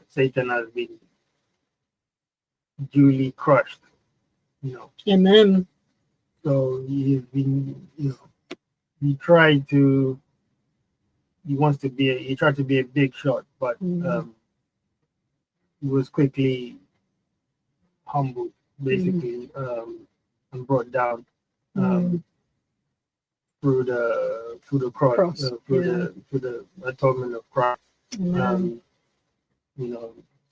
Satan has been duly crushed. Amen. So he's been, he tried to, he tried to be a big shot, but he was quickly humbled, basically, and brought down through the cross, through the atonement of Christ. Amen.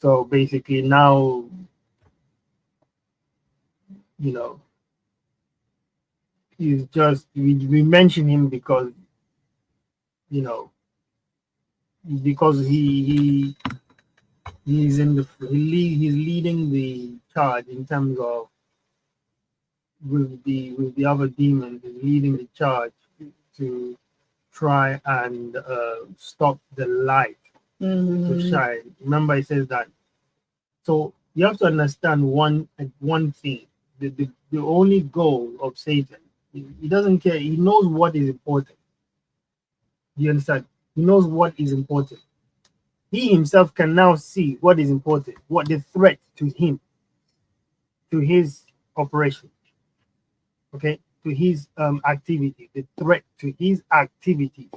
So basically now, you know, he's just we mention him because you know because he's in he's leading the charge in terms of with the other demons. He's leading the charge to try and stop the light to shine. Remember, he says that. So you have to understand one thing. The only goal of Satan, he doesn't care. He knows what is important. You understand? He knows what is important. He himself can now see what is important, what the threat to him, to his operation, okay, to his activity, the threat to his activity,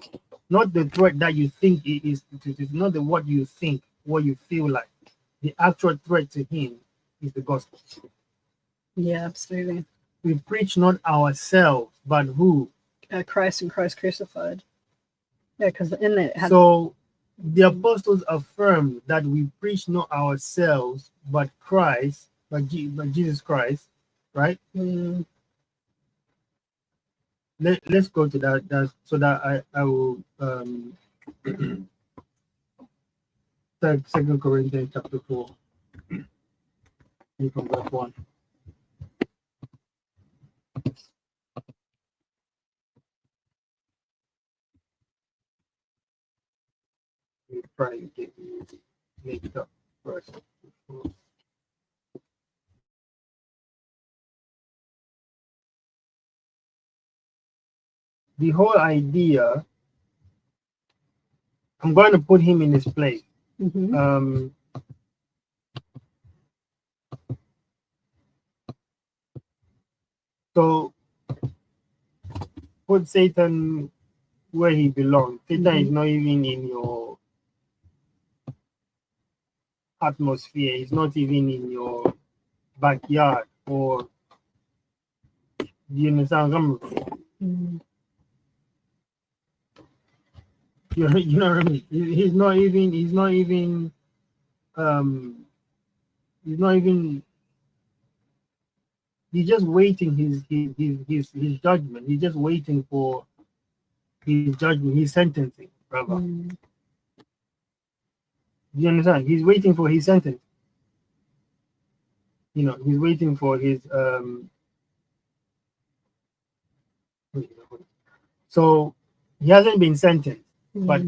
not the threat that you think it is. It is not the what you think, what you feel like. The actual threat to him is the gospel. Yeah, absolutely. We preach not ourselves, but who? Christ and Christ crucified. Yeah, because in it. So the apostles affirm that we preach not ourselves, but Christ, but Jesus Christ, right? Let's go to that. So that I will Second Corinthians chapter 4, from verse 1. We try to make it up first. The whole idea, I'm going to put him in his place. So put Satan where he belongs. Satan is not even in your atmosphere. He's not even in your backyard. Or do you understand? You know what I mean? He's not even. He's not even. He's not even. He's just waiting his judgment. He's just waiting for his judgment, his sentencing, brother. Do you understand? He's waiting for his sentence. He's waiting for his so he hasn't been sentenced, but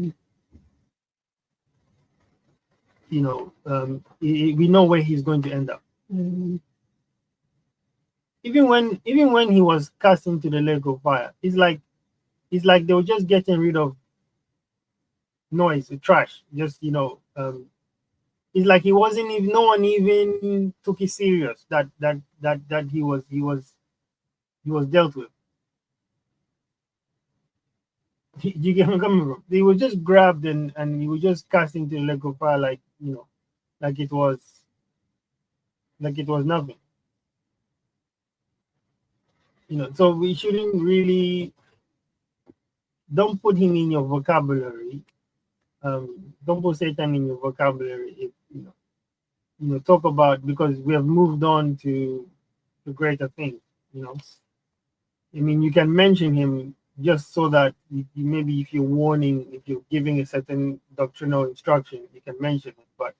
we know where he's going to end up. Even when he was cast into the lake of fire, it's like they were just getting rid of noise, trash. Just it's like he wasn't even. No one even took it serious that he was dealt with. You get me coming from? They were just grabbed and he was just cast into the lake of fire, like like it was nothing. So we shouldn't really. Don't put him in your vocabulary. Don't put Satan in your vocabulary. If talk about, because we have moved on to greater things. I mean, you can mention him just so that maybe if you're warning, if you're giving a certain doctrinal instruction, you can mention it. But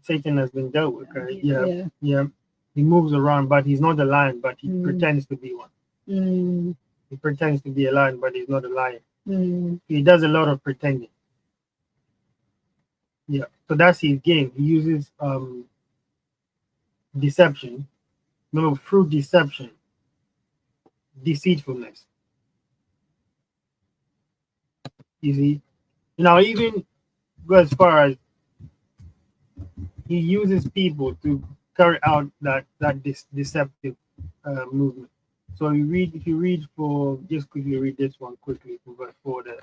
Satan has been dealt with, right? Yeah. He moves around, but he's not a lion, but he pretends to be one. He pretends to be a lion, but he's not a lion. He does a lot of pretending. Yeah, so that's his game. He uses deception. No, through deception, deceitfulness. You see, now even go as far as he uses people to carry out that deceptive movement. So if you read for, just quickly read this one quickly from verse 4 there.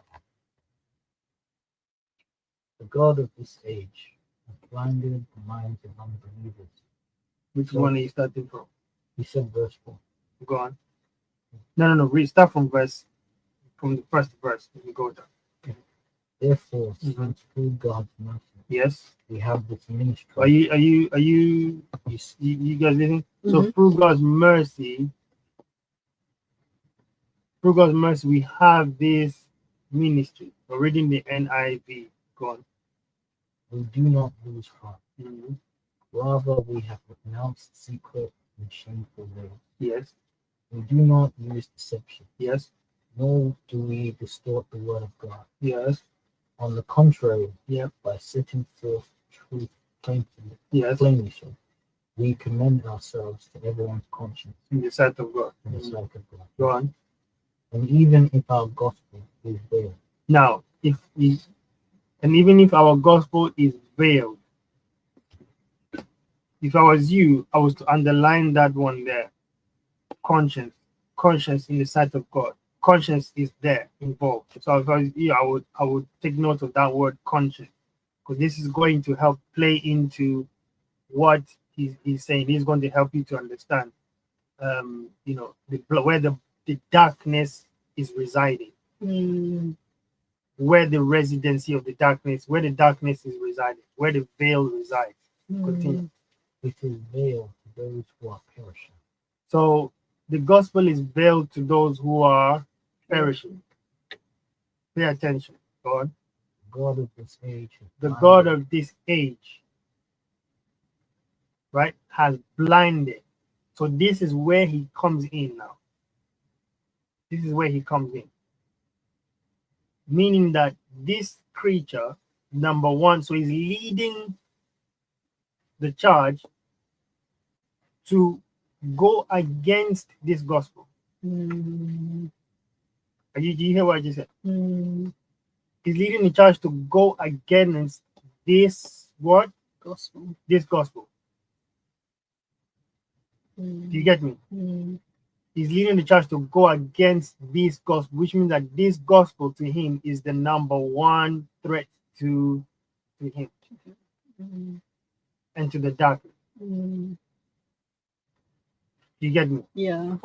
The God of this age has blinded the minds of unbelievers. Which So- one are you starting from? He said verse 4. Go on. No. Start from the first verse. You go down. Therefore, Mhm. since through God's mercy Yes. we have this ministry. Are you guys listening? So Mhm. through God's mercy, we have this ministry. We're reading the NIV. Go on. We do not lose heart. Mhm. Rather, we have renounced secret and shameful ways. Yes. We do not use deception, Yes. nor do we distort the word of God. Yes. On the contrary, Yeah. by setting forth truth plainly, Yes. so, we commend ourselves to everyone's conscience In the sight of God. in the Mhm. sight of God. Go on. And even if our gospel is veiled, Now, even if our gospel is veiled, if I was you, I was to underline that one there. Conscience in the sight of God. Conscience is there involved. So if I was you, I would take note of that word conscience, because this is going to help play into what he's saying. He's going to help you to understand, where the darkness is residing, Mm. where the residency of the darkness, where the darkness is residing, where the veil resides. Continue. it is veiled to those who are perishing. So the gospel is veiled to those who are perishing. Pay attention, God. God of this age, has The blinded God of this age, right, has blinded. So this is where he comes in now. This is where he comes in. Meaning that this creature, number one, so he's leading the charge to go against this gospel. Mm. Do you hear what I just said? Mm. He's leading the charge to go against this what? Gospel. This gospel. Mm. Do you get me? Mm. He's leading the charge to go against this gospel, which means that this gospel to him is the number one threat to him Mm. and to the darkness. Mm. You get me? Yeah.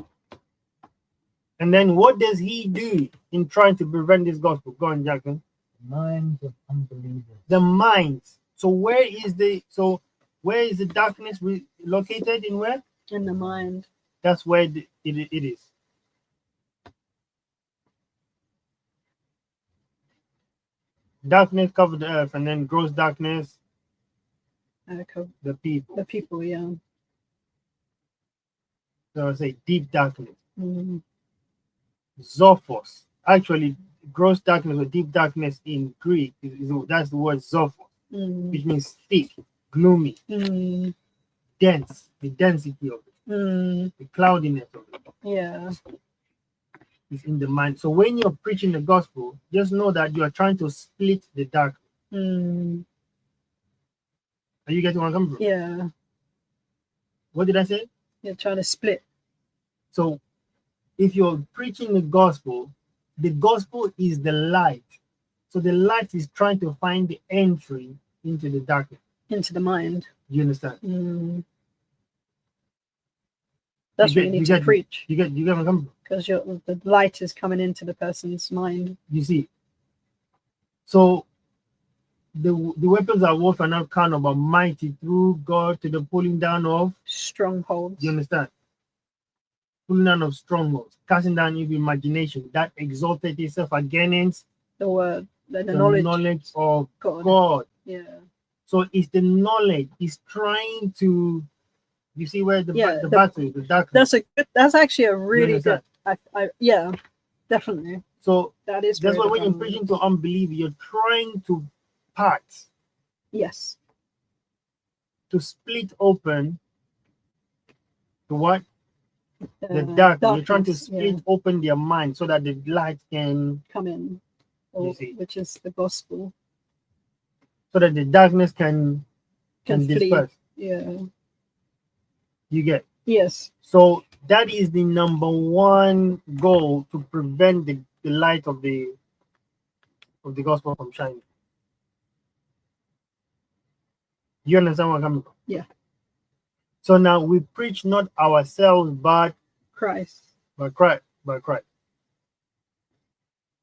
And then what does he do in trying to prevent this gospel? Go on, Jackson. the minds of unbelievers. The minds. So where is the darkness located in where? In the mind. That's where it is. Darkness covered the earth, and then gross darkness the people. The people, yeah. So I say deep darkness. Mm. Zophos. Actually, gross darkness or deep darkness in Greek that's the word zophos, Mm. which means thick, gloomy, Mm. dense. The density of it, Mm. the cloudiness of it Yeah. is in the mind. So when you're preaching the gospel, just know that you are trying to split the dark. Mm. Are you getting where I'm coming from? Yeah. What did I say? You're trying to split. So if you're preaching the gospel is the light. So the light is trying to find the entry into the darkness. Into the mind. You understand? Mm. That's what you need to get preach, You get where I'm coming from? because the light is coming into the person's mind. You see. So the weapons of warfare are not carnal but mighty through God to the pulling down of Strongholds. you understand? Pulling down of strongholds, casting down evil imagination that exalted itself against The word, the the knowledge of God. God. Yeah. So it's the knowledge. It's trying to. You see where the the- battle is, the darkness. That's actually a really good. understand? Yeah, definitely. So That is. that's why where when the you're power preaching is. to unbelief, you're trying to part, Yes. to split open the what? The Uh, darkness. You're trying to darkness, split open their mind so that the light can, come in, You see. which is the gospel. so that the darkness can Can and flee. disperse. Yeah. You get. Yes. So that is the number one goal, to prevent the light of the gospel from shining. You understand where I'm coming from? Yeah. So now we preach not ourselves, but Christ. Christ.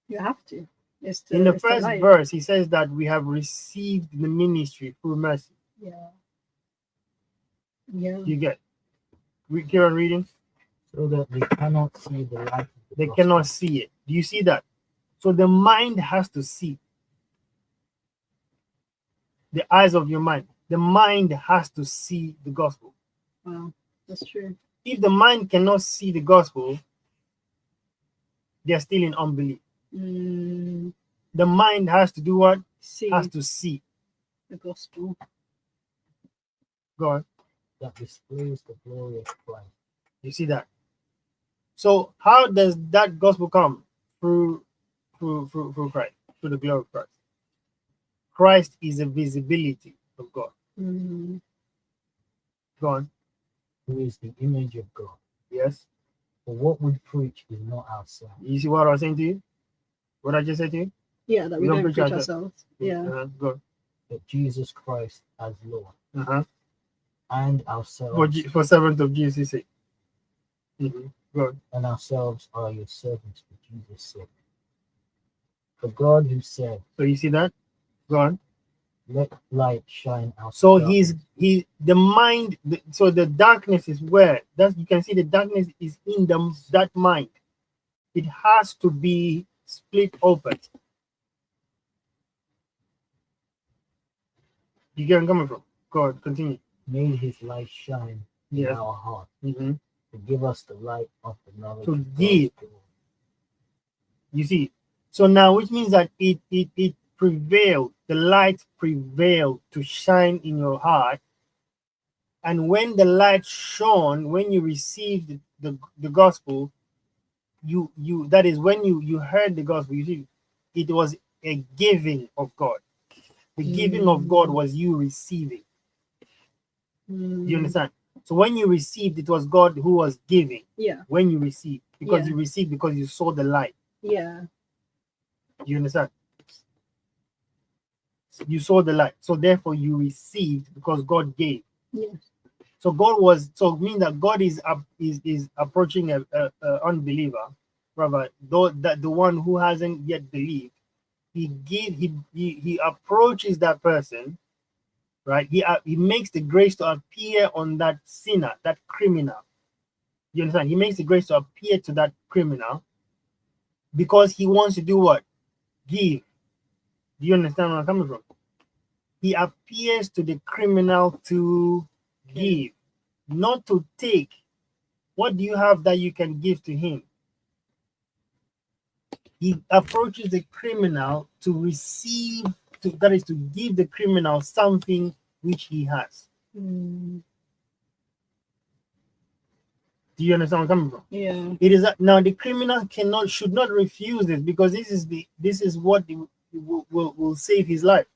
You have to. It's In the it's first light. verse, he says that we have received the ministry through mercy. Yeah. Yeah. You get. We carry on reading. So that they cannot see the light of the They gospel. cannot see it. Do you see that? So the mind has to see. The eyes of your mind. The mind has to see the gospel. Wow. That's true. If the mind cannot see the gospel, they are still in unbelief. Mm, The mind has to do what? see Has to see. the gospel. God, That displays the glory of Christ. you see that? So how does that gospel come? Through Christ, through the glory of Christ. Christ is a visibility of God. Mm, God, Who is the image of God. yes. For what we preach is not ourselves. You see what I was saying to you? What I just said to you? yeah, that we don't don't preach preach ourselves. ourselves. Yeah. God. That Jesus Christ as Lord. Uh-huh. And ourselves. For servant of Jesus' sake. God. And ourselves are your servants for Jesus' sake. For God who said, So you see that? God. let light shine out. So of darkness. the mind. So the darkness is where that you can see the darkness is in that mind. It has to be split open. You get where I'm coming from? God, continue. Made his light shine in Yes. our heart Mm-hmm. to give us the light of the knowledge To of give. God's glory. You see, so now which means that it prevailed, the light prevailed to shine in your heart. And when the light shone, when you received the gospel, you that is when you heard the gospel, you see, it was a giving of God. The giving of God was you receiving. Do you understand? So when you received, it was God who was giving. Yeah. When you received, because Yeah. you received because you saw the light. Yeah. Do you understand? You saw the light, so therefore you received because God gave. Yes. So God was mean that God is approaching a unbeliever, rather though that the one who hasn't yet believed. He approaches that person, right? He makes the grace to appear on that sinner, that criminal. You understand? He makes the grace to appear to that criminal because he wants to do what? Give. Do you understand where I'm coming from? He appears to the criminal to give, not to take. What do you have that you can give to him? He approaches the criminal to receive, that is to give the criminal something which he has. Mm, Do you understand where I'm coming from? yeah. It is now the criminal should not refuse this because this is what will save his life.